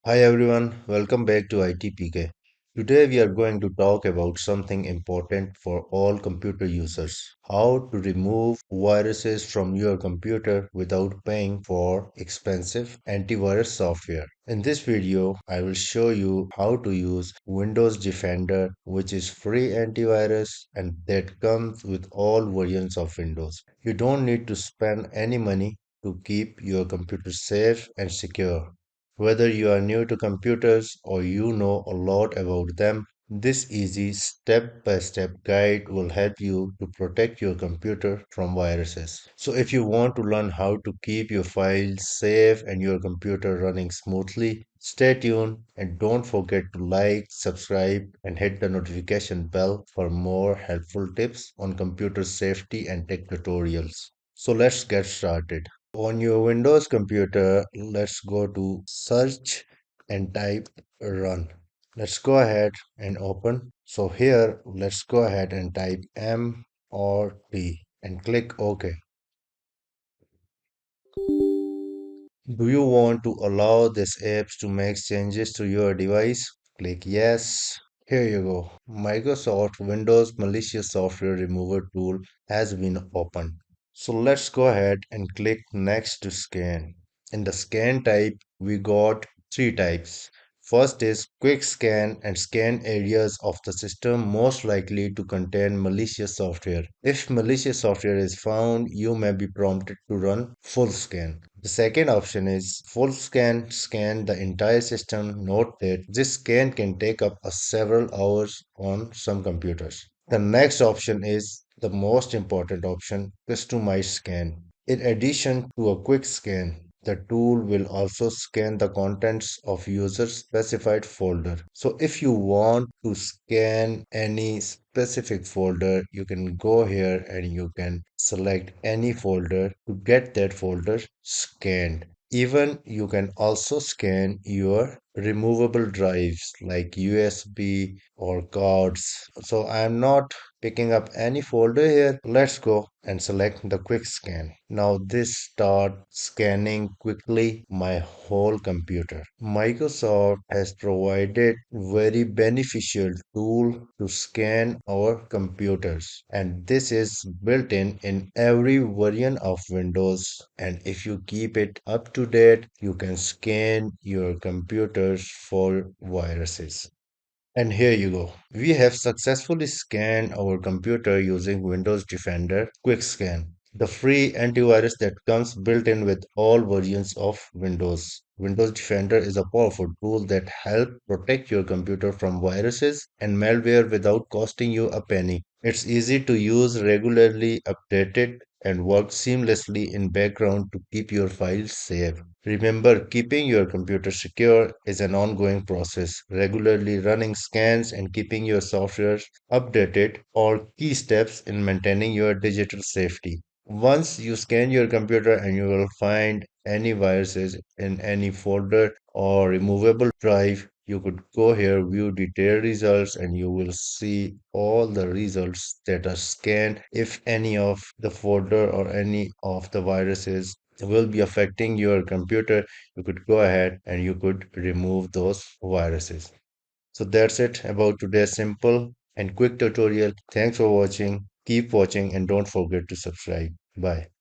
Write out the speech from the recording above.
Hi everyone, welcome back to ITPK. Today we are going to talk about something important for all computer users: how to remove viruses from your computer without paying for expensive antivirus software. In this video, I will show you how to use Windows Defender, which is free antivirus and that comes with all versions of Windows. You don't need to spend any money to keep your computer safe and secure. Whether you are new to computers or you know a lot about them, this easy step by step guide will help you to protect your computer from viruses. So, if you want to learn how to keep your files safe and your computer running smoothly, stay tuned and don't forget to like, subscribe, and hit the notification bell for more helpful tips on computer safety and tech tutorials. So, let's get started. On your Windows computer, let's go to search and type run. Let's go ahead and open. So here, let's go ahead and type M or T and click OK. Do you want to allow this apps to make changes to your device? Click yes. Here you go. Microsoft Windows malicious software remover tool has been opened. So let's go ahead and click next to scan. In the scan type, we got three types. First is quick scan and scan areas of the system most likely to contain malicious software. If malicious software is found, you may be prompted to run full scan. The second option is full scan, scan the entire system. Note that this scan can take up a several hours on some computers. The next option is the most important option, customized scan. In addition to a quick scan, the tool will also scan the contents of user specified folder. So if you want to scan any specific folder, you can go here and you can select any folder to get that folder scanned. Even you can also scan your removable drives like USB or cards. So I'm not picking up any folder here. Let's go and select the quick scan. Now this start scanning quickly my whole computer. Microsoft has provided very beneficial tool to scan our computers, and this is built in every version of Windows, and if you keep it up to date you can scan your computers for viruses. And here you go. We have successfully scanned our computer using Windows Defender Quick Scan, the free antivirus that comes built in with all versions of Windows. Windows Defender is a powerful tool that helps protect your computer from viruses and malware without costing you a penny. It's easy to use, regularly updated, and works seamlessly in background to keep your files safe. Remember, keeping your computer secure is an ongoing process. Regularly running scans and keeping your software updated are key steps in maintaining your digital safety. Once you scan your computer and you will find any viruses in any folder or removable drive, you could go here, view detailed results, and you will see all the results that are scanned. If any of the folder or any of the viruses will be affecting your computer, you could go ahead and you could remove those viruses. So that's it about today's simple and quick tutorial. Thanks for watching. Keep watching and don't forget to subscribe. Bye.